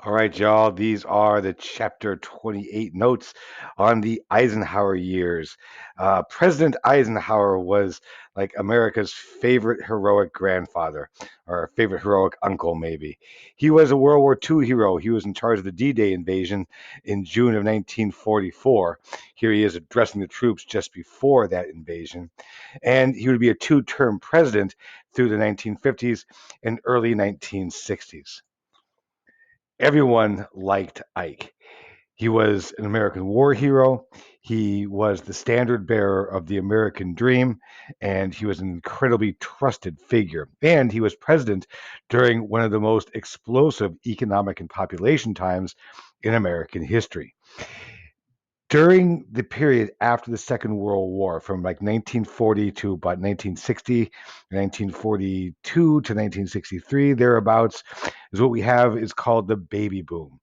All right, y'all. These are the Chapter 28 notes on the Eisenhower years. President Eisenhower was like America's favorite heroic grandfather, or favorite heroic uncle, maybe. He was a World War II hero. He was in charge of the D-Day invasion in June of 1944. Here he is addressing the troops just before that invasion. And he would be a two-term president through the 1950s and early 1960s. Everyone liked Ike. He was an American war hero. He was the standard bearer of the American dream, and he was an incredibly trusted figure. And he was president during one of the most explosive economic and population times in American history. During the period after the Second World War, from like 1940 to about 1960, 1942 to 1963, thereabouts, is what we have is called the baby boom.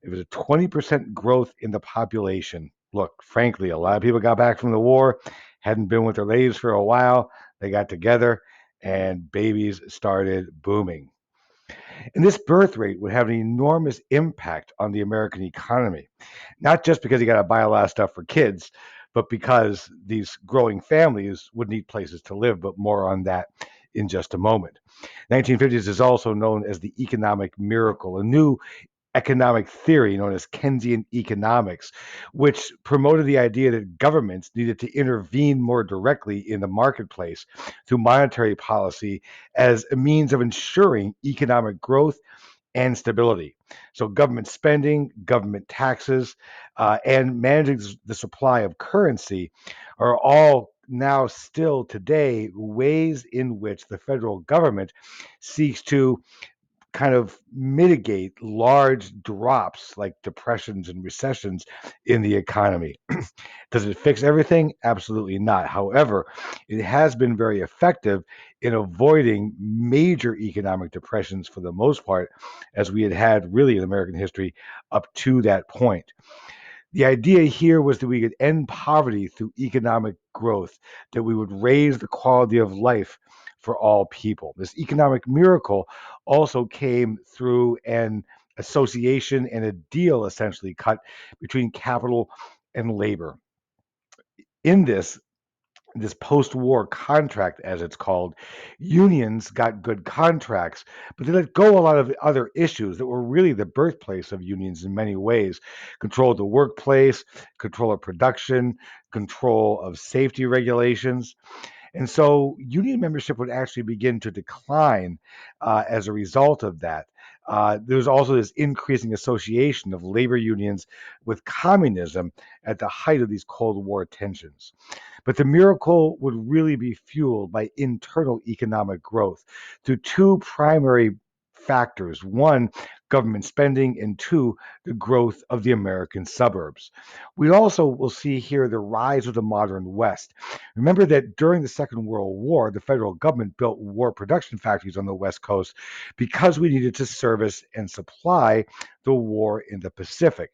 It was a 20% growth in the population. Look, frankly, a lot of people got back from the war, hadn't been with their ladies for a while. They got together and babies started booming. And this birth rate would have an enormous impact on the American economy, not just because you got to buy a lot of stuff for kids, but because these growing families would need places to live. But more on that in just a moment. 1950s is also known as the economic miracle, a new economic theory known as Keynesian economics, which promoted the idea that governments needed to intervene more directly in the marketplace through monetary policy as a means of ensuring economic growth and stability. So, government spending, government taxes, and managing the supply of currency are all now still today ways in which the federal government seeks to kind of mitigate large drops like depressions and recessions in the economy. Does it fix everything? Absolutely not. However, it has been very effective in avoiding major economic depressions for the most part, as we had really in American history up to that point. The idea here was that we could end poverty through economic growth, that we would raise the quality of life for all people. This economic miracle also came through an association and a deal essentially cut between capital and labor. In this post-war contract, as it's called, unions got good contracts, but they let go a lot of other issues that were really the birthplace of unions in many ways: control of the workplace, control of production, control of safety regulations. And so union membership would actually begin to decline as a result of that. There's also this increasing association of labor unions with communism at the height of these Cold War tensions. But the miracle would really be fueled by internal economic growth through two primary factors: one, government spending, and two, the growth of the American suburbs. We also will see here the rise of the modern West. Remember that during the Second World War, the federal government built war production factories on the West Coast because we needed to service and supply the war in the Pacific.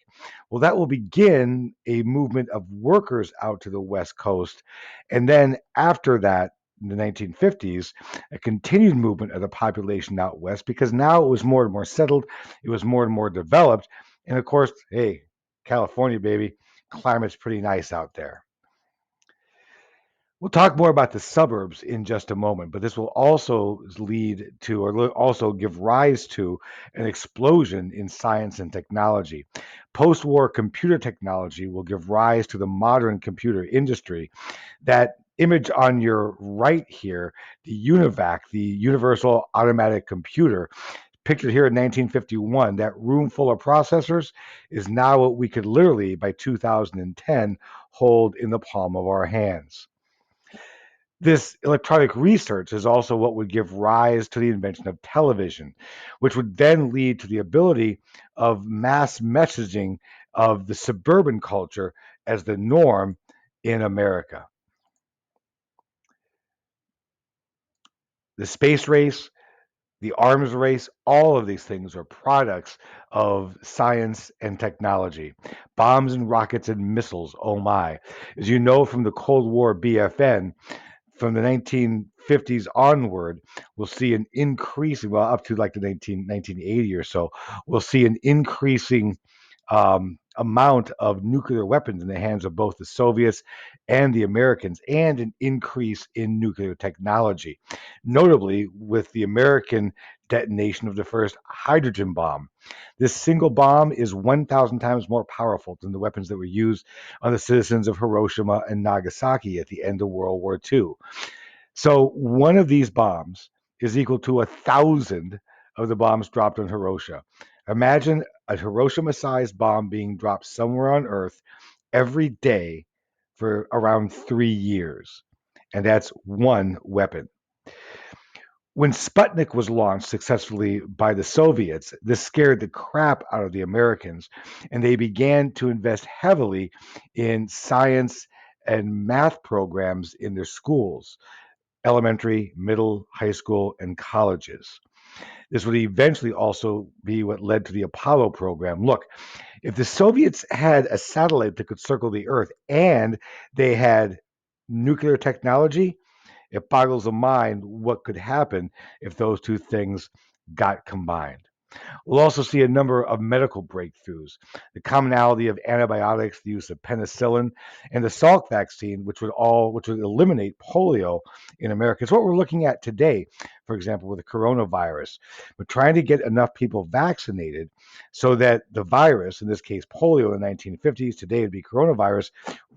Well, that will begin a movement of workers out to the West Coast. And then after that, in the 1950s, a continued movement of the population out west because now it was more and more settled, it was more and more developed. And of course, hey, California, baby, climate's pretty nice out there. We'll talk more about the suburbs in just a moment, but this will also lead to, or also give rise to, an explosion in science and technology. Post war computer technology will give rise to the modern computer industry. That image on your right here, the UNIVAC, the Universal Automatic Computer, pictured here in 1951, that room full of processors is now what we could literally, by 2010, hold in the palm of our hands. This electronic research is also what would give rise to the invention of television, which would then lead to the ability of mass messaging of the suburban culture as the norm in America. The space race, the arms race, all of these things are products of science and technology. Bombs and rockets and missiles, oh my. As you know from the Cold War BFN, from the 19 1950s onward, we'll see an increasing, well, up to like the 1980 or so, we'll see an increasing amount of nuclear weapons in the hands of both the Soviets and the Americans, and an increase in nuclear technology, notably with the American detonation of the first hydrogen bomb. This single bomb is 1,000 times more powerful than the weapons that were used on the citizens of Hiroshima and Nagasaki at the end of World War II. So one of these bombs is equal to 1,000 of the bombs dropped on Hiroshima. Imagine a Hiroshima-sized bomb being dropped somewhere on Earth every day for around 3 years. And that's one weapon. When Sputnik was launched successfully by the Soviets, this scared the crap out of the Americans, and they began to invest heavily in science and math programs in their schools, elementary, middle, high school, and colleges. This would eventually also be what led to the Apollo program. Look, if the Soviets had a satellite that could circle the Earth and they had nuclear technology, it boggles the mind what could happen if those two things got combined. We'll also see a number of medical breakthroughs. The commonality of antibiotics, the use of penicillin, and the Salk vaccine, which would eliminate polio in America. It's what we're looking at today, for example, with the coronavirus. We're trying to get enough people vaccinated so that the virus, in this case polio in the 1950s, today it'd be coronavirus,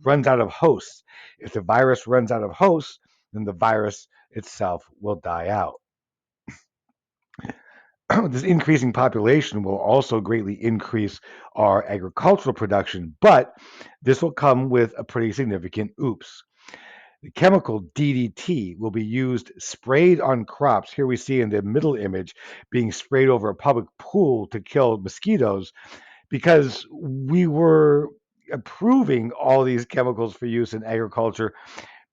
runs out of hosts. If the virus runs out of hosts, then the virus itself will die out. This increasing population will also greatly increase our agricultural production, but this will come with a pretty significant oops. The chemical DDT will be used sprayed on crops. Here we see in the middle image being sprayed over a public pool to kill mosquitoes because we were approving all these chemicals for use in agriculture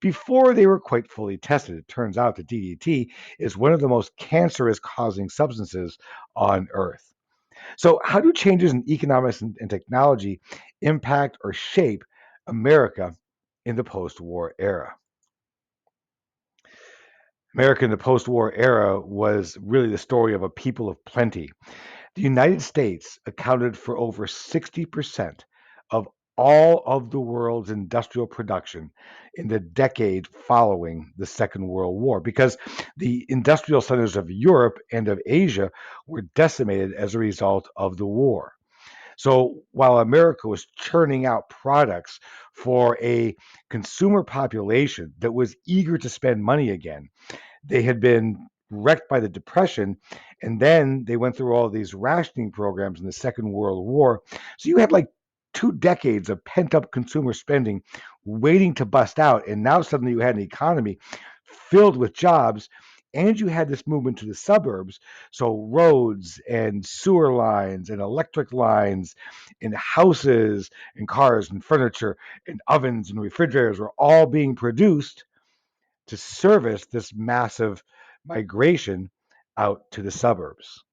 before they were quite fully tested. It turns out that DDT is one of the most cancerous causing substances on Earth. So, how do changes in economics and technology impact or shape America in the post war era? America in the post war era was really the story of a people of plenty. The United States accounted for over 60% of all of the world's industrial production in the decade following the Second World War because the industrial centers of Europe and of Asia were decimated as a result of the war. So while America was churning out products for a consumer population that was eager to spend money again, they had been wrecked by the Depression, and then they went through all these rationing programs in the Second World War. So you had like 2 decades of pent up consumer spending waiting to bust out, and now suddenly you had an economy filled with jobs. And you had this movement to the suburbs. So, roads and sewer lines and electric lines and houses and cars and furniture and ovens and refrigerators were all being produced to service this massive migration out to the suburbs.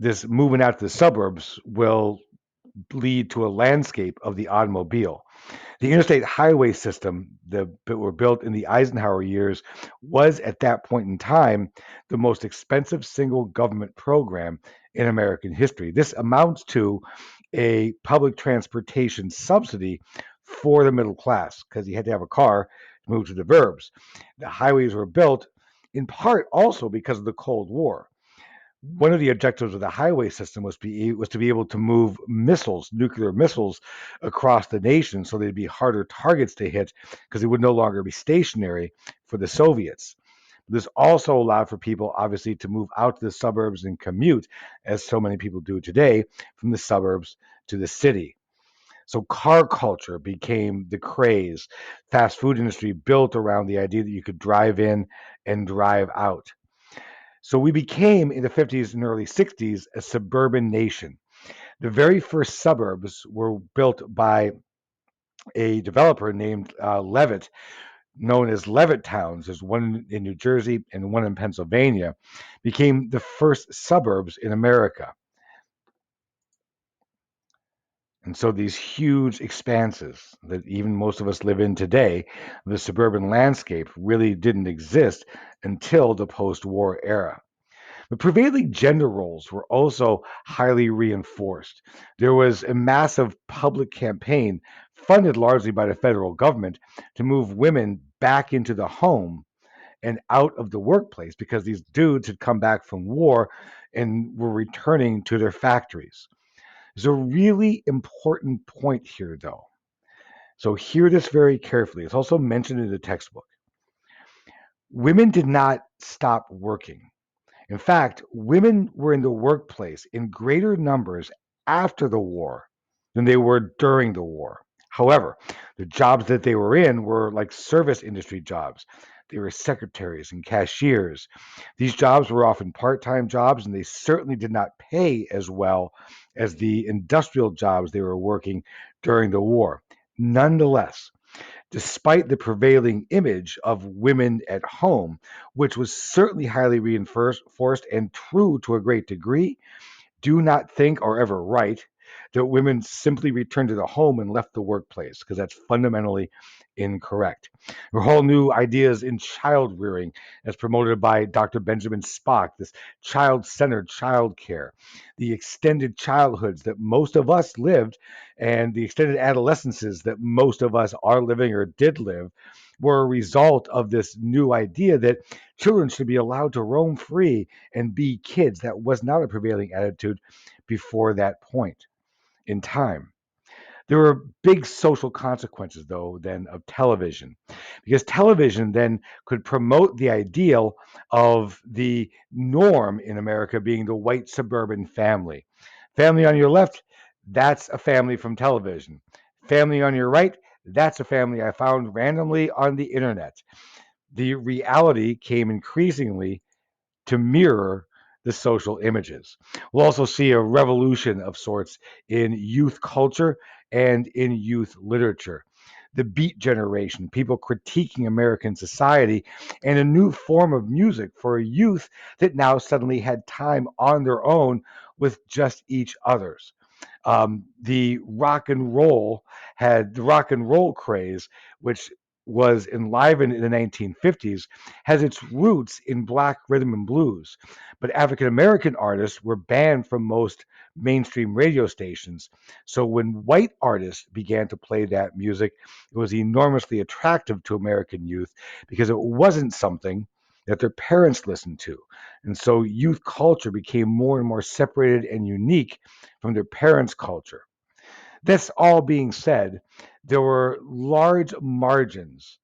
This moving out to the suburbs will lead to a landscape of the automobile. The interstate highway system that were built in the Eisenhower years was at that point in time the most expensive single government program in American history. This amounts to a public transportation subsidy for the middle class because you had to have a car to move to the burbs. The highways were built in part also because of the Cold War. One of the objectives of the highway system was to be able to move missiles, nuclear missiles, across the nation, so they'd be harder targets to hit because they would no longer be stationary for the Soviets. This also allowed for people, obviously, to move out to the suburbs and commute, as so many people do today, from the suburbs to the city. So car culture became the craze. Fast food industry built around the idea that you could drive in and drive out. So we became, in the 50s and early 60s, a suburban nation. The very first suburbs were built by a developer named Levitt, known as Levitt Towns. There's one in New Jersey and one in Pennsylvania, became the first suburbs in America. And so these huge expanses that even most of us live in today, the suburban landscape really didn't exist until the post-war era. The prevailing gender roles were also highly reinforced. There was a massive public campaign funded largely by the federal government to move women back into the home and out of the workplace because these dudes had come back from war and were returning to their factories. There's a really important point here, though. So hear this very carefully. It's also mentioned in the textbook. Women did not stop working. In fact, women were in the workplace in greater numbers after the war than they were during the war. However, the jobs that they were in were like service industry jobs. They were secretaries and cashiers. These jobs were often part time jobs, and they certainly did not pay as well as the industrial jobs they were working during the war. Nonetheless, despite the prevailing image of women at home, which was certainly highly reinforced and true to a great degree, do not think or ever write that women simply returned to the home and left the workplace, because that's fundamentally incorrect. There are whole new ideas in child rearing as promoted by Dr. Benjamin Spock, this child centered child care, the extended childhoods that most of us lived, and the extended adolescences that most of us are living or did live were a result of this new idea that children should be allowed to roam free and be kids. That was not a prevailing attitude before that point in time. There were big social consequences, though, then of television, because television then could promote the ideal of the norm in America being the white suburban family. Family on your left, that's a family from television. Family on your right, that's a family I found randomly on the internet. The reality came increasingly to mirror the social images. We'll also see a revolution of sorts in youth culture and in youth literature. The Beat Generation, people critiquing American society, and a new form of music for a youth that now suddenly had time on their own with just each other's. The rock and roll craze, which was enlivened in the 1950s, has its roots in black rhythm and blues. But African American artists were banned from most mainstream radio stations. So when white artists began to play that music, it was enormously attractive to American youth because it wasn't something that their parents listened to. And so youth culture became more and more separated and unique from their parents' culture. This all being said, there were large margins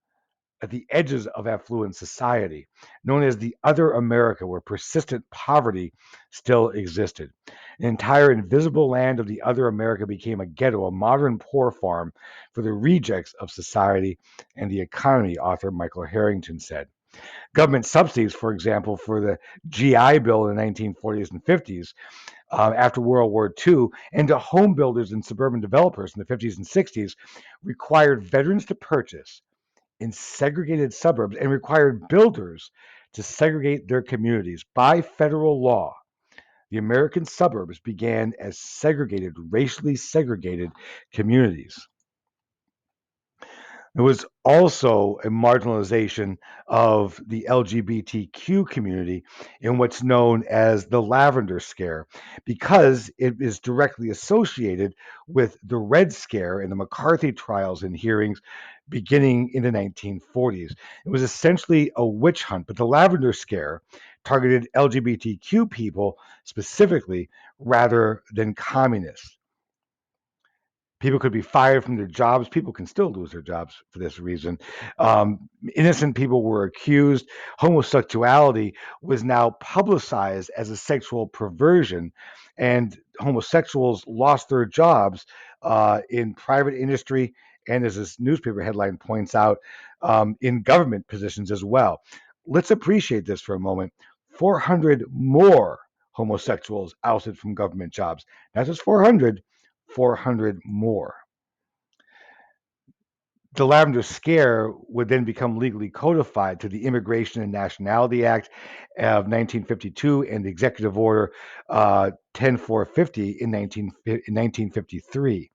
at the edges of affluent society, known as the Other America, where persistent poverty still existed. An entire invisible land of the Other America became a ghetto, a modern poor farm for the rejects of society and the economy, author Michael Harrington said. Government subsidies, for example, for the GI Bill in the 1940s and 50s, after World War II, and to home builders and suburban developers in the 50s and 60s, required veterans to purchase in segregated suburbs and required builders to segregate their communities. By federal law, the American suburbs began as segregated, racially segregated communities. There was also a marginalization of the LGBTQ community in what's known as the Lavender Scare, because it is directly associated with the Red Scare and the McCarthy trials and hearings beginning in the 1940s. It was essentially a witch hunt, but the Lavender Scare targeted LGBTQ people specifically rather than communists. People could be fired from their jobs. People can still lose their jobs for this reason. Innocent people were accused. Homosexuality was now publicized as a sexual perversion, and homosexuals lost their jobs in private industry and, as this newspaper headline points out, in government positions as well. Let's appreciate this for a moment. 400 more homosexuals ousted from government jobs. Not just 400, 400 more. The Lavender Scare would then become legally codified to the Immigration and Nationality Act of 1952 and the Executive Order 10450 in 1953.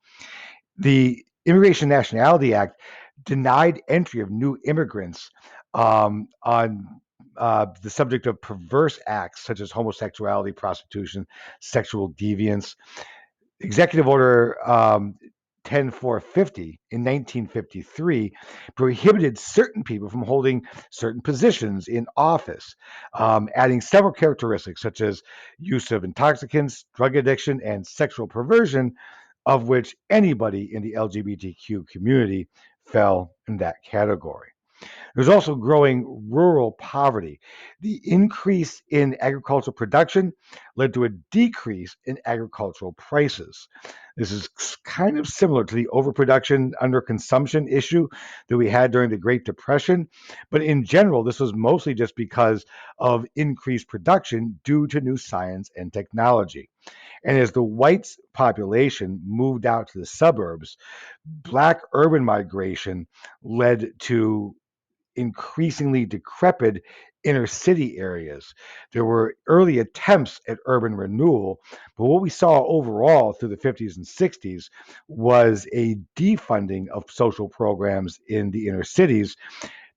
The Immigration and Nationality Act denied entry of new immigrants on the subject of perverse acts such as homosexuality, prostitution, sexual deviance. Executive Order 10450 in 1953 prohibited certain people from holding certain positions in office, adding several characteristics such as use of intoxicants, drug addiction, and sexual perversion, of which anybody in the LGBTQ community fell in that category. There's also growing rural poverty. The increase in agricultural production led to a decrease in agricultural prices. This is kind of similar to the overproduction, underconsumption issue that we had during the Great Depression. But in general, this was mostly just because of increased production due to new science and technology. And as the white population moved out to the suburbs, black urban migration led to increasingly decrepit inner city areas. There were early attempts at urban renewal, but what we saw overall through the 50s and 60s was a defunding of social programs in the inner cities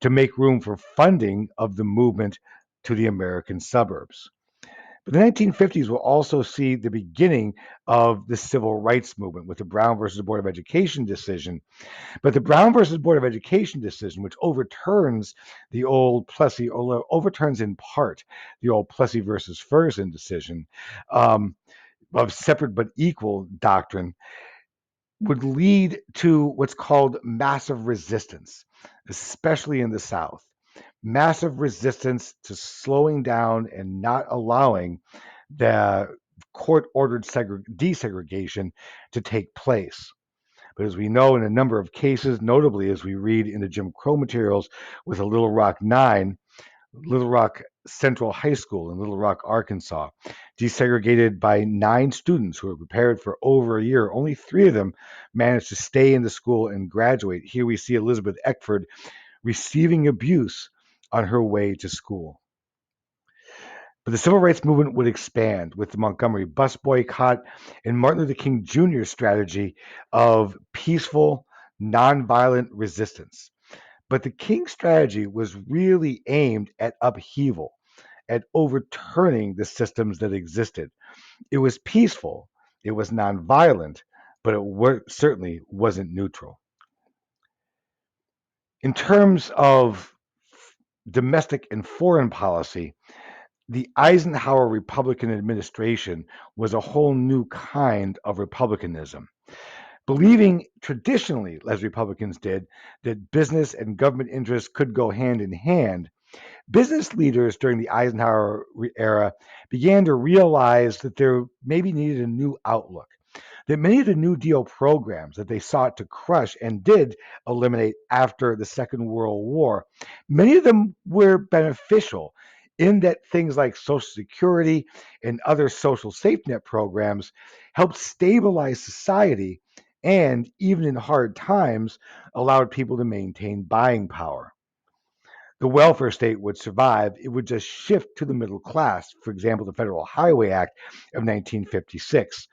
to make room for funding of the movement to the American suburbs. But the 1950s will also see the beginning of the civil rights movement with the Brown versus Board of Education decision. But the Brown versus Board of Education decision, which overturns the old Plessy, overturns in part the old Plessy versus Ferguson decision um, of separate but equal doctrine, would lead to what's called massive resistance, especially in the South. Massive resistance to slowing down and not allowing the court ordered desegregation to take place. But as we know in a number of cases, notably as we read in the Jim Crow materials with the Little Rock Nine, Little Rock Central High School in Little Rock, Arkansas, desegregated by 9 students who were prepared for over a year. Only 3 of them managed to stay in the school and graduate. Here we see Elizabeth Eckford receiving abuse on her way to school. But the civil rights movement would expand with the Montgomery bus boycott and Martin Luther King Jr.'s strategy of peaceful, nonviolent resistance. But the King strategy was really aimed at upheaval, at overturning the systems that existed. It was peaceful, it was nonviolent, but it certainly wasn't neutral. In terms of domestic and foreign policy, the Eisenhower Republican administration was a whole new kind of republicanism. Believing traditionally, as Republicans did, that business and government interests could go hand in hand, business leaders during the Eisenhower era began to realize that there maybe needed a new outlook, that many of the New Deal programs that they sought to crush and did eliminate after the Second World War, many of them were beneficial in that things like Social Security and other social safety net programs helped stabilize society and, even in hard times, allowed people to maintain buying power. The welfare state would survive. It would just shift to the middle class. For example, the Federal Highway Act of 1956.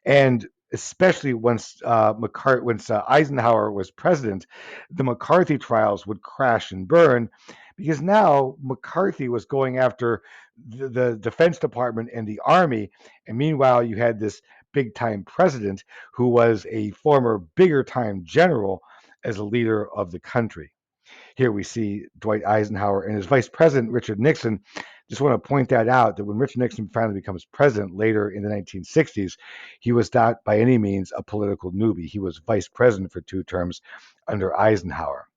And especially once Eisenhower was president, the McCarthy trials would crash and burn because now McCarthy was going after the Defense Department and the Army, and meanwhile you had this big time president who was a former bigger time general as a leader of the country. Here we see Dwight Eisenhower and his vice president, Richard Nixon. Just want to point that out that when Richard Nixon finally becomes president later in the 1960s, he was not by any means a political newbie. He was vice president for 2 terms under Eisenhower.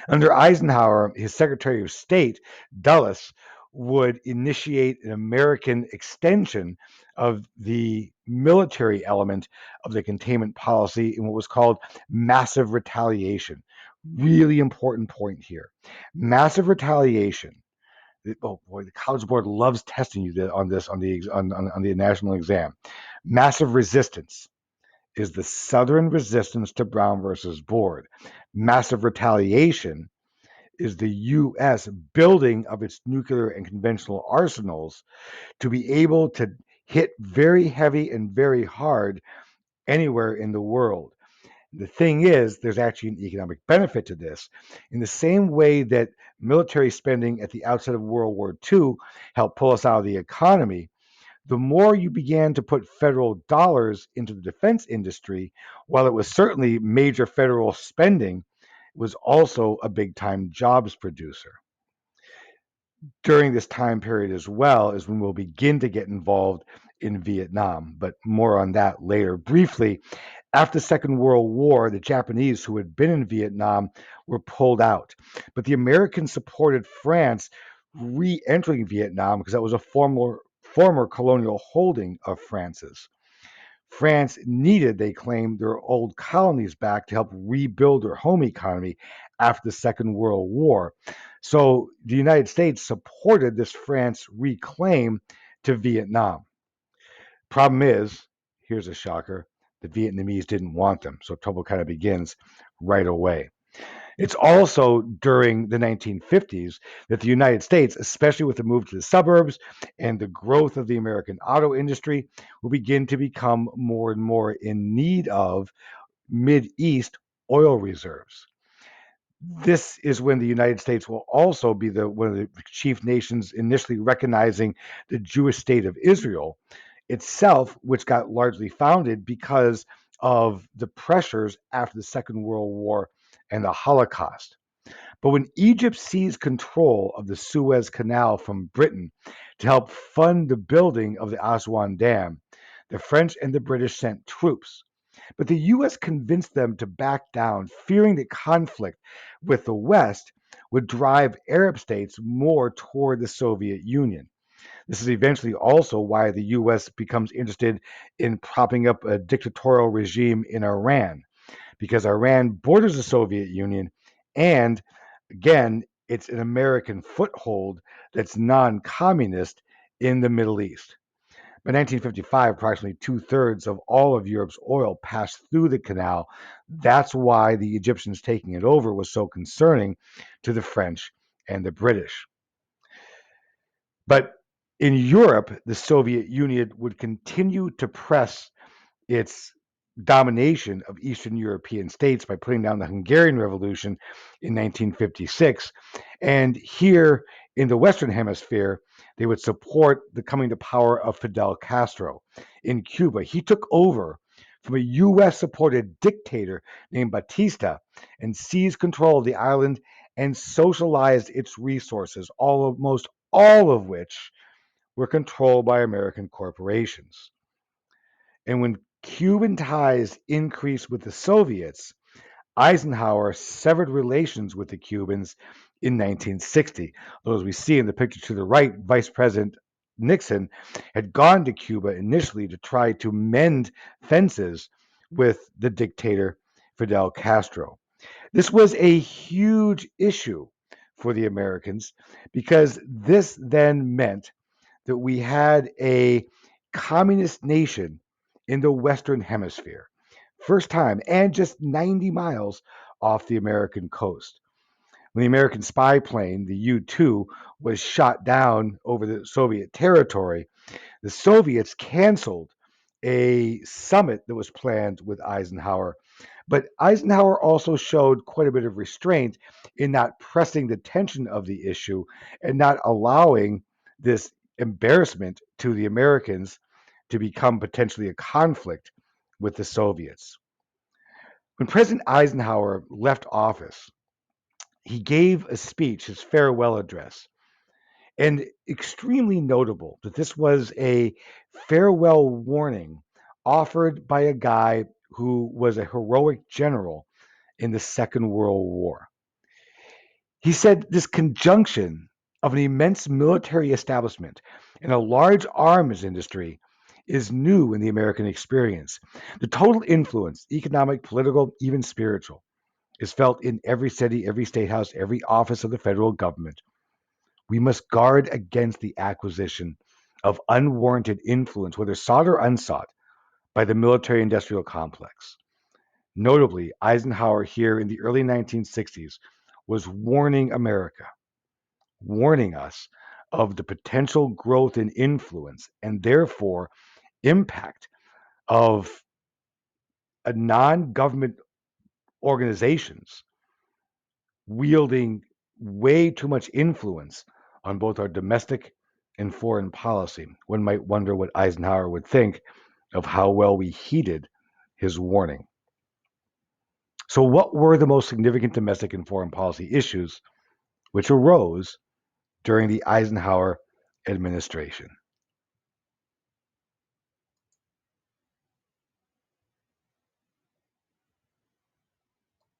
Under Eisenhower, his Secretary of State, Dulles, would initiate an American extension of the military element of the containment policy in what was called massive retaliation. Really important point here. Massive retaliation. Oh boy, the College Board loves testing you on this on the national exam. Massive resistance is the Southern resistance to Brown versus Board. massive retaliation is the U.S. building of its nuclear and conventional arsenals to be able to hit very heavy and very hard anywhere in the world. The thing is, there's actually an economic benefit to this. In the same way that military spending at the outset of World War II helped pull us out of the economy, the more you began to put federal dollars into the defense industry, while it was certainly major federal spending, it was also a big time jobs producer. During this time period as well is when we'll begin to get involved in Vietnam, but more on that later. Briefly, after the Second World War, the Japanese who had been in Vietnam were pulled out, but the Americans supported France re-entering Vietnam because that was a former colonial holding of France's. France needed, they claimed, their old colonies back to help rebuild their home economy after the Second World War. So the United States supported this France reclaim to Vietnam. Problem is, here's a shocker, the Vietnamese didn't want them. So trouble kind of begins right away. It's also during the 1950s that the United States, especially with the move to the suburbs and the growth of the American auto industry, will begin to become more and more in need of Mid-East oil reserves. This is when the United States will also be one of the chief nations initially recognizing the Jewish state of Israel itself, which got largely founded because of the pressures after the Second World War and the Holocaust. But when Egypt seized control of the Suez Canal from Britain to help fund the building of the Aswan Dam, the French and the British sent troops. But the U.S. convinced them to back down, fearing that conflict with the West would drive Arab states more toward the Soviet Union. This is eventually also why the U.S. becomes interested in propping up a dictatorial regime in Iran, because Iran borders the Soviet Union, and again, it's an American foothold that's non communist in the Middle East. By 1955, approximately two-thirds of all of Europe's oil passed through the canal. That's why the Egyptians taking it over was so concerning to the French and the British. But in Europe, the Soviet Union would continue to press its domination of Eastern European states by putting down the Hungarian Revolution in 1956. And here in the Western Hemisphere, they would support the coming to power of Fidel Castro in Cuba. He took over from a U.S. supported dictator named Batista and seized control of the island and socialized its resources, almost all of which were controlled by American corporations. And when Cuban ties increased with the Soviets, Eisenhower severed relations with the Cubans in 1960. Though, as we see in the picture to the right, Vice President Nixon had gone to Cuba initially to try to mend fences with the dictator Fidel Castro. This was a huge issue for the Americans because this then meant that we had a communist nation in the Western Hemisphere. First time, and just 90 miles off the American coast. When the American spy plane, the U 2, was shot down over the Soviet territory, the Soviets canceled a summit that was planned with Eisenhower. But Eisenhower also showed quite a bit of restraint in not pressing the tension of the issue and not allowing this embarrassment to the Americans to become potentially a conflict with the Soviets. When President Eisenhower left office, he gave a speech, his farewell address, and extremely notable that this was a farewell warning offered by a guy who was a heroic general in the Second World War. He said this conjunction of an immense military establishment and a large arms industry is new in the American experience. The total influence, economic, political, even spiritual, is felt in every city, every state house, every office of the federal government. We must guard against the acquisition of unwarranted influence, whether sought or unsought, by the military industrial complex. Notably, Eisenhower here in the early 1960s was warning America, warning us of the potential growth in influence and therefore impact of non-government organizations wielding way too much influence on both our domestic and foreign policy. One might wonder what Eisenhower would think of how well we heeded his warning. So, what were the most significant domestic and foreign policy issues which arose during the Eisenhower administration?